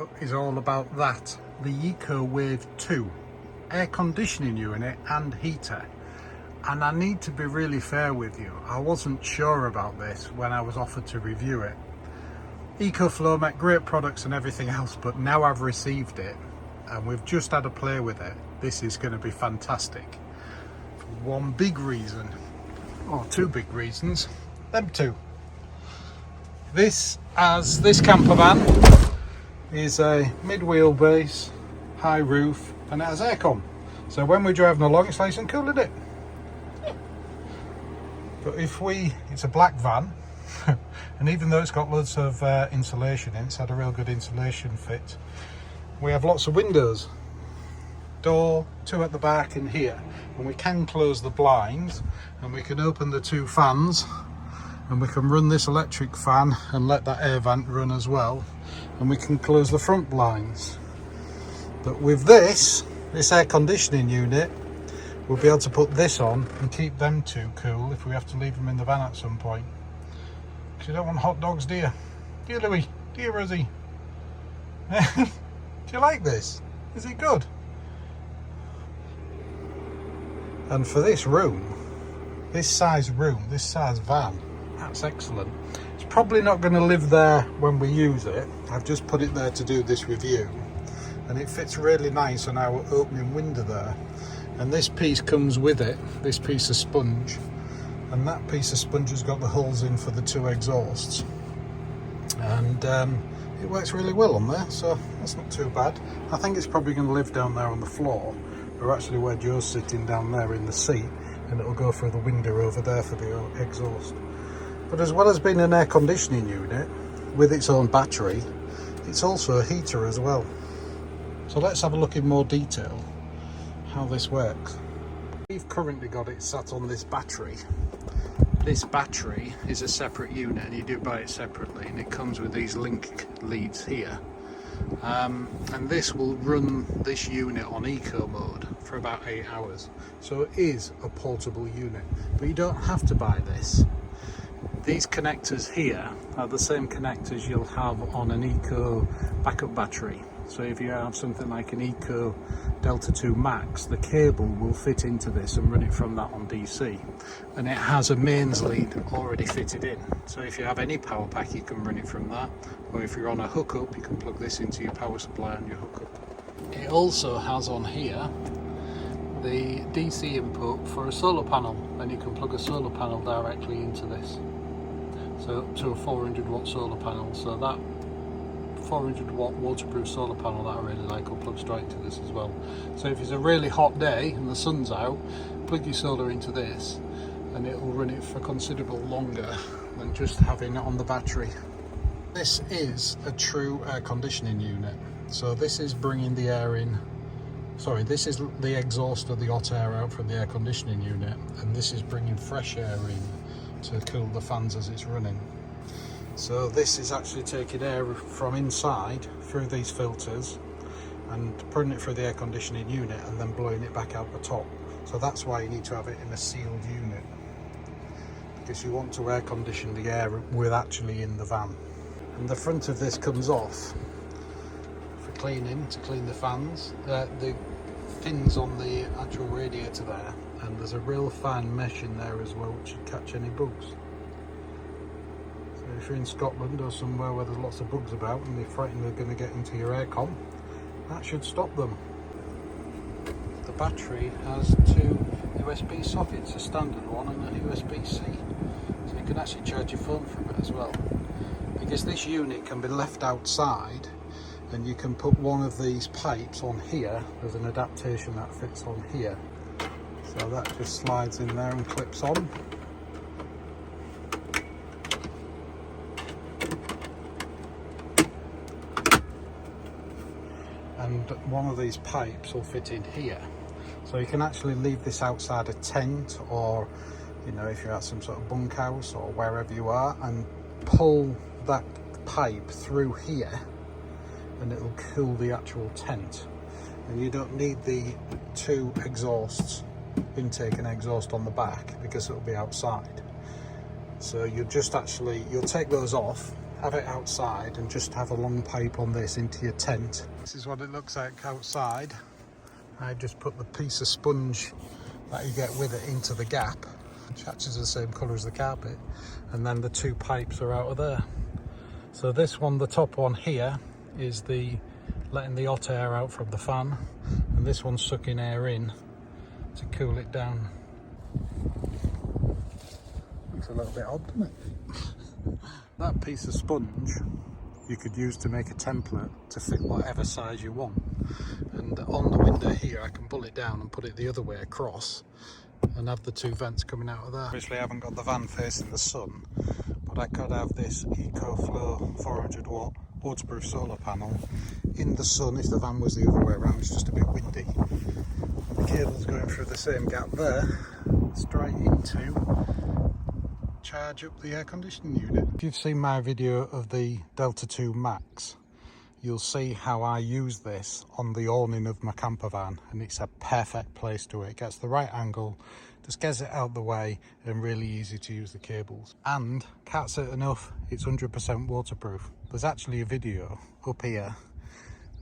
video is all about that, the EcoFlow WAVE2 air conditioning unit and heater. And I need to be really fair with you, I wasn't sure about this when I was offered to review it. EcoFlow make great products and everything else, but now I've received it and we've just had a play with it, this is going to be fantastic. For one big reason, or two big reasons, them two. This camper van is a mid-wheelbase, high roof, and it has aircon. So when we're driving along, it's nice and cool, isn't it? But it's a black van, and even though it's got loads of insulation in, it's had a real good insulation fit. We have lots of windows, door, two at the back and here, and we can close the blinds, and we can open the two fans, and we can run this electric fan and let that air vent run as well, and we can close the front blinds. But with this air conditioning unit, we'll be able to put this on and keep them two cool if we have to leave them in the van at some point. Because you don't want hot dogs, do you? Do you, Louis? Do you, Rosie? Do you like this? Is it good? And for this room, this size van, that's excellent. It's probably not going to live there when we use it. I've just put it there to do this review, and it fits really nice on our opening window there. And this piece comes with it, this piece of sponge, and that piece of sponge has got the holes in for the two exhausts, and it works really well on there, so that's not too bad. I think it's probably going to live down there on the floor, or actually where Joe's sitting down there in the seat, and it'll go through the window over there for the exhaust. But as well as being an air conditioning unit with its own battery, it's also a heater as well. So let's have a look in more detail how this works. We've currently got it sat on this battery. This battery is a separate unit, and you do buy it separately, and it comes with these link leads here. And this will run this unit on eco mode for about 8 hours. So it is a portable unit, but you don't have to buy this. These connectors here are the same connectors you'll have on an eco backup battery. So if you have something like an Eco Delta 2 Max, the cable will fit into this and run it from that on DC. And it has a mains lead already fitted in. So if you have any power pack, you can run it from that. Or if you're on a hookup, you can plug this into your power supply on your hookup. It also has on here the DC input for a solar panel, and you can plug a solar panel directly into this. So up to a 400 watt solar panel. So that 400 watt waterproof solar panel that I really like will plug straight to this as well. So if it's a really hot day and the sun's out, plug your solar into this and it will run it for considerable longer than just having it on the battery. This is a true air conditioning unit. So this is bringing the air in, this is the exhaust of the hot air out from the air conditioning unit, and this is bringing fresh air in to cool the fans as it's running. So this is actually taking air from inside through these filters and putting it through the air conditioning unit and then blowing it back out the top. So that's why you need to have it in a sealed unit, because you want to air condition the air with actually in the van. And the front of this comes off for cleaning, to clean the fans. The fins on the actual radiator there, and there's a real fine mesh in there as well which should catch any bugs. If you're in Scotland or somewhere where there's lots of bugs about and you're frightened they're going to get into your aircon, that should stop them. The battery has two USB sockets, a standard one and a USB-C, so you can actually charge your phone from it as well. Because this unit can be left outside, and you can put one of these pipes on here. There's an adaptation that fits on here, so that just slides in there and clips on. And one of these pipes will fit in here, so you can actually leave this outside a tent, or if you're at some sort of bunkhouse or wherever you are, and pull that pipe through here and it'll cool the actual tent, and you don't need the two exhausts, intake and exhaust, on the back because it'll be outside. So you'll take those off have it outside and just have a long pipe on this into your tent. This is what it looks like outside. I just put the piece of sponge that you get with it into the gap, which actually is the same colour as the carpet, and then the two pipes are out of there. So this one, the top one here, is the letting the hot air out from the fan, and this one's sucking air in to cool it down. Looks a little bit odd, doesn't it? That piece of sponge you could use to make a template to fit whatever size you want, and on the window here I can pull it down and put it the other way across and have the two vents coming out of there. Obviously I haven't got the van facing the sun, but I could have this EcoFlow 400 watt waterproof solar panel in the sun if the van was the other way around. It's just a bit windy. The cable's going through the same gap there, straight into charge up the air conditioning unit. If you've seen my video of the Delta 2 Max, you'll see how I use this on the awning of my camper van, and it's a perfect place to it. It gets the right angle, just gets it out the way, and really easy to use the cables. And can't say it enough, it's 100% waterproof. There's actually a video up here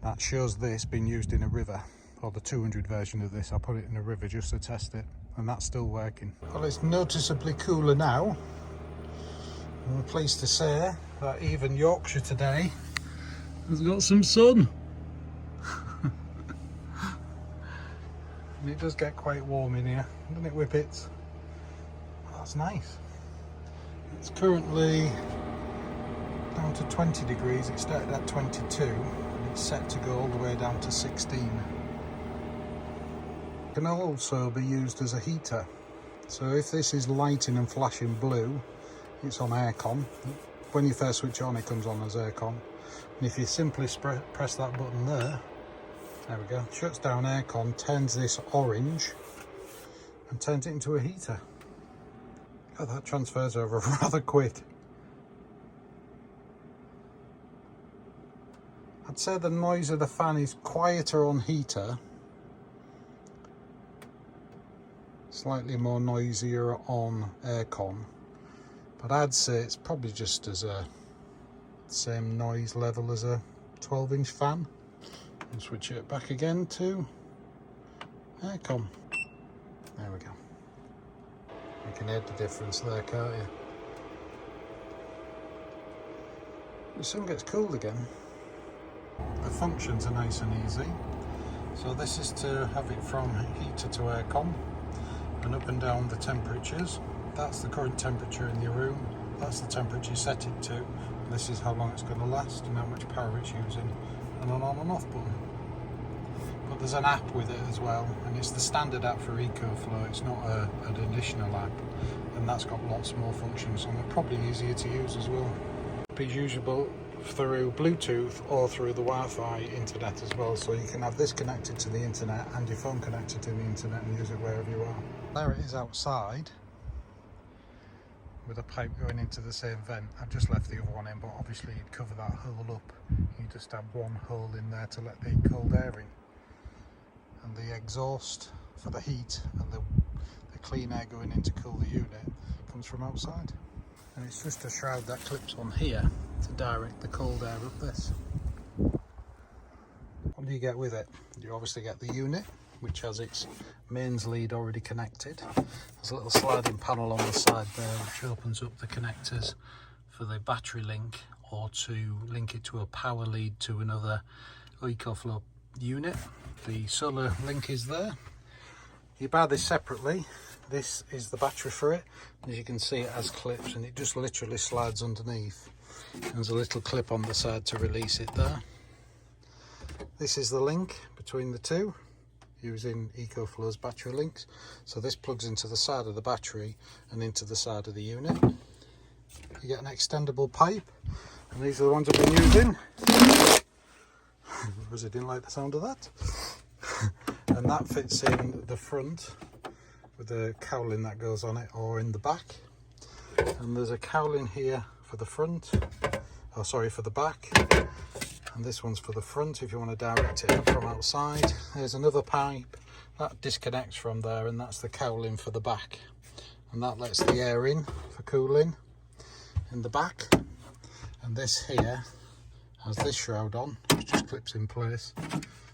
that shows this being used in a river, or the 200 version of this. I'll put it in a river just to test it, and that's still working. Well, it's noticeably cooler now. I'm pleased to say that even Yorkshire today has got some sun. And it does get quite warm in here, doesn't it, Whippets? That's nice. It's currently down to 20 degrees. It started at 22 and it's set to go all the way down to 16. It can also be used as a heater. So if this is lighting and flashing blue, it's on Aircon. When you first switch on, it comes on as Aircon. And if you simply press that button there we go, shuts down Aircon, turns this orange and turns it into a heater. God, that transfers over rather quick. I'd say the noise of the fan is quieter on heater, slightly more noisier on Aircon, but I'd say it's probably just as a same noise level as a 12-inch fan. And switch it back again to Aircon. There we go. You can hear the difference there, can't you? The sun gets cooled again. The functions are nice and easy. So this is to have it from heater to Aircon, and up and down the temperatures. That's the current temperature in your room. That's the temperature you set it to. And this is how long it's going to last and how much power it's using, and an on and off button. But there's an app with it as well, and it's the standard app for EcoFlow. It's not an additional app, and that's got lots more functions on it, probably easier to use as well. It's usable through Bluetooth or through the Wi-Fi internet as well, so you can have this connected to the internet and your phone connected to the internet and use it wherever you are. There it is outside with a pipe going into the same vent. I've just left the other one in, but obviously you'd cover that hole up. You just have one hole in there to let the cold air in, and the exhaust for the heat and the clean air going in to cool the unit comes from outside. And it's just a shroud that clips on here to direct the cold air up this. What do you get with it? You obviously get the unit, which has its mains lead already connected. There's a little sliding panel on the side there which opens up the connectors for the battery link, or to link it to a power lead to another EcoFlow unit. The solar link is there. You buy this separately. This is the battery for it. As you can see, it has clips and it just literally slides underneath. There's a little clip on the side to release it there. This is the link between the two, using EcoFlow's battery links. So this plugs into the side of the battery and into the side of the unit. You get an extendable pipe, and these are the ones I've been using because I didn't like the sound of that. And that fits in the front with the cowling that goes on it, or in the back. And there's a cowling here for the front, oh sorry, for the back. And this one's for the front if you want to direct it from outside. There's another pipe that disconnects from there, and that's the cowling for the back. And that lets the air in for cooling in the back. And this here has this shroud on, which just clips in place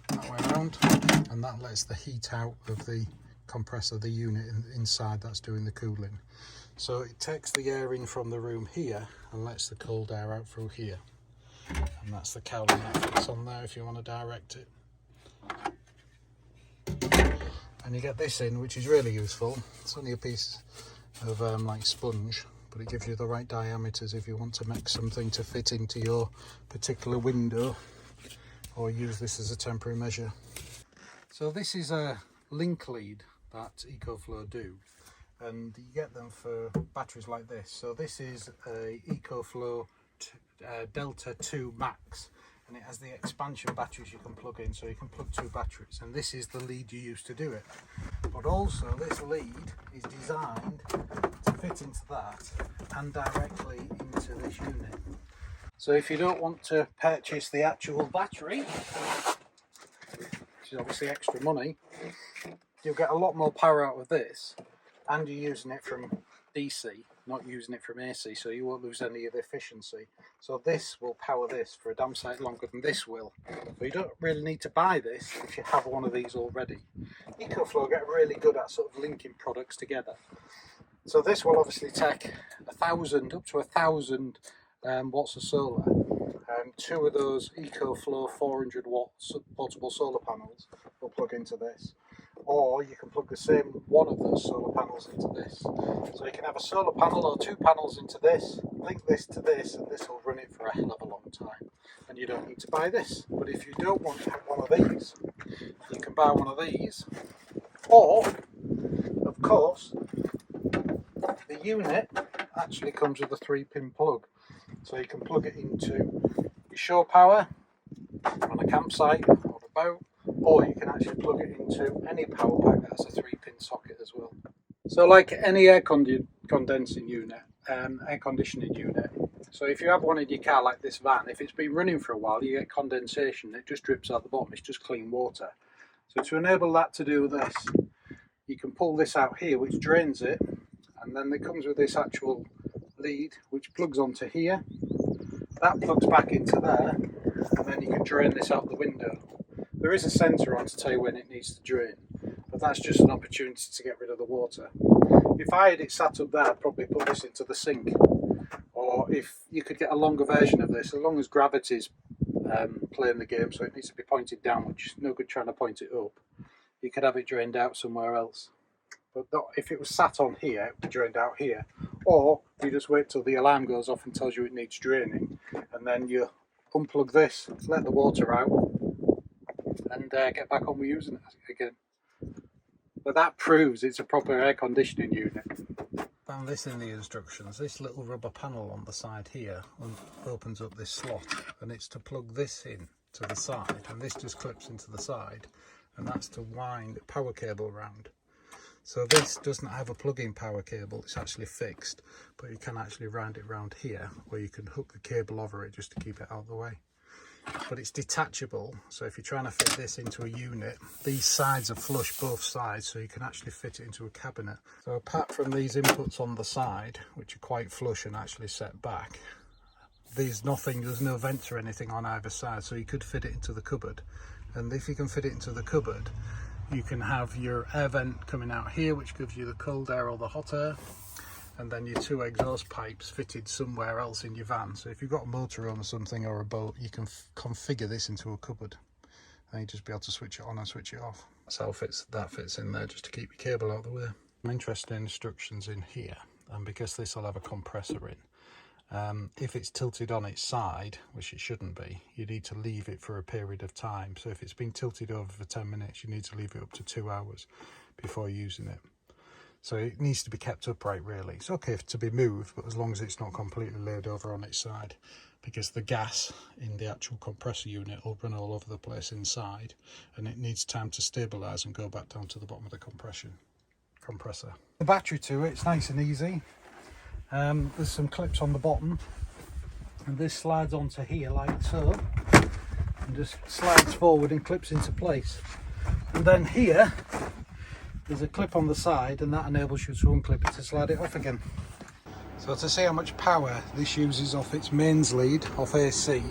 that way around, and that lets the heat out of the compressor, the unit inside that's doing the cooling. So it takes the air in from the room here and lets the cold air out through here. And that's the cowling that fits on there if you want to direct it. And you get this in, which is really useful. It's only a piece of like sponge, but it gives you the right diameters if you want to make something to fit into your particular window, or use this as a temporary measure. So this is a link lead that EcoFlow do, and you get them for batteries like this. So this is a EcoFlow Delta 2 Max, and it has the expansion batteries you can plug in, so you can plug 2 batteries, and this is the lead you use to do it. But also this lead is designed to fit into that and directly into this unit. So if you don't want to purchase the actual battery, which is obviously extra money, you'll get a lot more power out of this, and you're using it from DC, not using it from AC, so you won't lose any of the efficiency. So this will power this for a damn sight longer than this will. So you don't really need to buy this if you have one of these already. EcoFlow get really good at sort of linking products together. So this will obviously take 1,000 up to 1,000 watts of solar. 2 of those EcoFlow 400 watt portable solar panels will plug into this. Or you can plug the same one of those solar panels into this. So you can have a solar panel or 2 panels into this, link this to this, and this will run it for a hell of a long time. And you don't need to buy this. But if you don't want to have one of these, you can buy one of these. Or, of course, the unit actually comes with a 3-pin plug. So you can plug it into your shore power on a campsite or a boat, or you can actually plug it into any power pack that has a 3-pin socket as well. So like any air conditioning unit, so if you have one in your car like this van, if it's been running for a while, you get condensation, it just drips out the bottom, it's just clean water. So to enable that to do this, you can pull this out here, which drains it, and then it comes with this actual lead which plugs onto here. That plugs back into there, and then you can drain this out the window. There is a sensor on to tell you when it needs to drain, but that's just an opportunity to get rid of the water. If I had it sat up there, I'd probably put this into the sink. Or if you could get a longer version of this, as long as gravity's playing the game, so it needs to be pointed down, which is no good trying to point it up, you could have it drained out somewhere else. But if it was sat on here, it would be drained out here. Or you just wait till the alarm goes off and tells you it needs draining, and then you unplug this, let the water out, and get back on with using it again. But that proves it's a proper air conditioning unit. Found this in the instructions. This little rubber panel on the side here opens up this slot, and it's to plug this in to the side, and this just clips into the side, and that's to wind a power cable around. So this doesn't have a plug-in power cable, it's actually fixed, but you can actually round it round here, where you can hook the cable over it just to keep it out of the way. But it's detachable, so if you're trying to fit this into a unit, these sides are flush, both sides, so you can actually fit it into a cabinet. So apart from these inputs on the side, which are quite flush and actually set back, there's no vents or anything on either side, so you could fit it into the cupboard. And if you can fit it into the cupboard, you can have your air vent coming out here, which gives you the cold air or the hot air, and then your 2 exhaust pipes fitted somewhere else in your van. So if you've got a motorhome or something, or a boat, you can configure this into a cupboard, and you just be able to switch it on and switch it off. That's how that fits in there, just to keep your cable out of the way. Some interesting instructions in here, and because this will have a compressor in, if it's tilted on its side, which it shouldn't be, you need to leave it for a period of time. So if it's been tilted over for 10 minutes, you need to leave it up to 2 hours before using it. So it needs to be kept upright really. It's okay to be moved, but as long as it's not completely laid over on its side, because the gas in the actual compressor unit will run all over the place inside, and it needs time to stabilise and go back down to the bottom of the compressor. The battery to it's nice and easy. There's some clips on the bottom, and this slides onto here like so, and just slides forward and clips into place. And then here there's a clip on the side, and that enables you to unclip it to slide it off again. So So to see how much power this uses off its mains lead, off AC,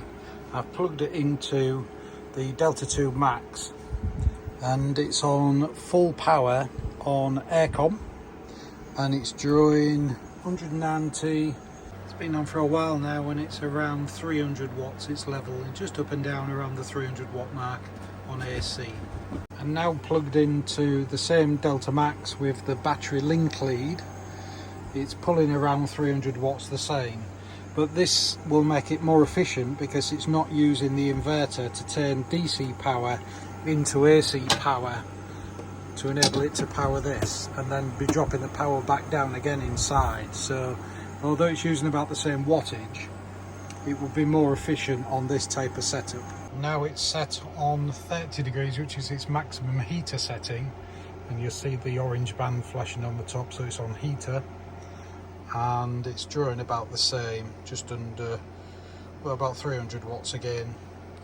I've plugged it into the Delta 2 Max, and it's on full power on Aircon, and it's drawing 190. It's been on for a while now, and it's around 300 watts. It's level, and just up and down around the 300 watt mark on AC. And now plugged into the same Delta Max with the battery link lead, it's pulling around 300 watts the same. But this will make it more efficient because it's not using the inverter to turn DC power into AC power to enable it to power this, and then be dropping the power back down again inside. So although it's using about the same wattage, it will be more efficient on this type of setup. Now it's set on 30 degrees, which is its maximum heater setting, and you'll see the orange band flashing on the top, so it's on heater. And it's drawing about the same, just under, well, about 300 watts again,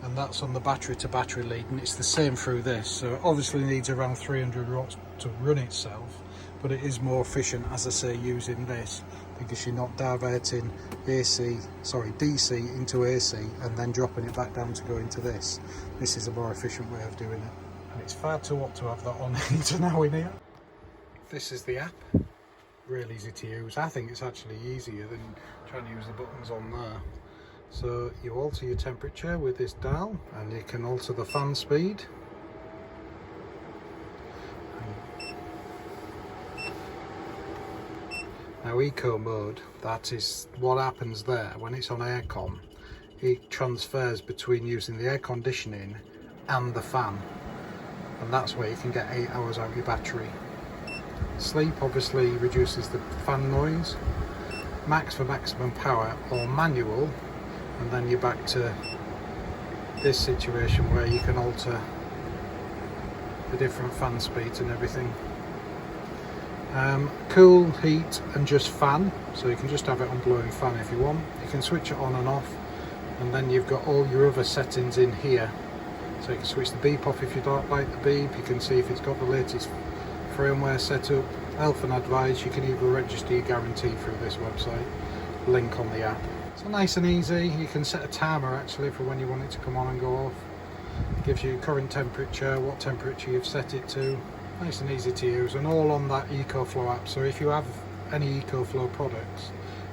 and that's on the battery to battery lead, and it's the same through this. So it obviously needs around 300 watts to run itself, but it is more efficient, as I say, using this, because you're not diverting DC into AC and then dropping it back down to go into this. This is a more efficient way of doing it, and it's far too hot to have that on heater now in here. This is the app. Really easy to use. I think it's actually easier than trying to use the buttons on there. So you alter your temperature with this dial, and you can alter the fan speed. Now eco mode, that is what happens there. When it's on aircon, it transfers between using the air conditioning and the fan, and that's where you can get 8 hours out of your battery. Sleep obviously reduces the fan noise. Max for maximum power, or manual, and then you're back to this situation where you can alter the different fan speeds and everything. Cool, heat, and just fan, so you can just have it on blowing fan if you want. You can switch it on and off, and then you've got all your other settings in here. So you can switch the beep off if you don't like the beep. You can see if it's got the latest firmware setup, health and advice. You can even register your guarantee through this website, link on the app. So nice and easy. You can set a timer actually for when you want it to come on and go off. It gives you current temperature, what temperature you've set it to. Nice and easy to use, and all on that EcoFlow app. So if you have any EcoFlow products,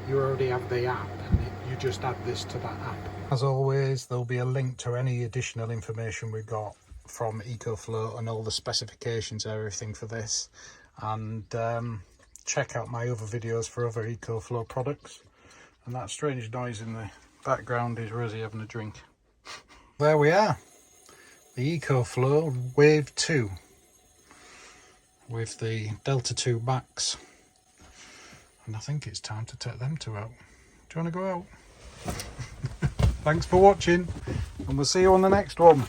you already have the app, and you just add this to that app. As always, there'll be a link to any additional information we've got from EcoFlow and all the specifications and everything for this, and check out my other videos for other EcoFlow products. And that strange noise in the background is Rosie having a drink. There we are, the EcoFlow WAVE2 with the Delta 2 Max, and I think it's time to take them two out. Do you want to go out? Thanks for watching, and we'll see you on the next one.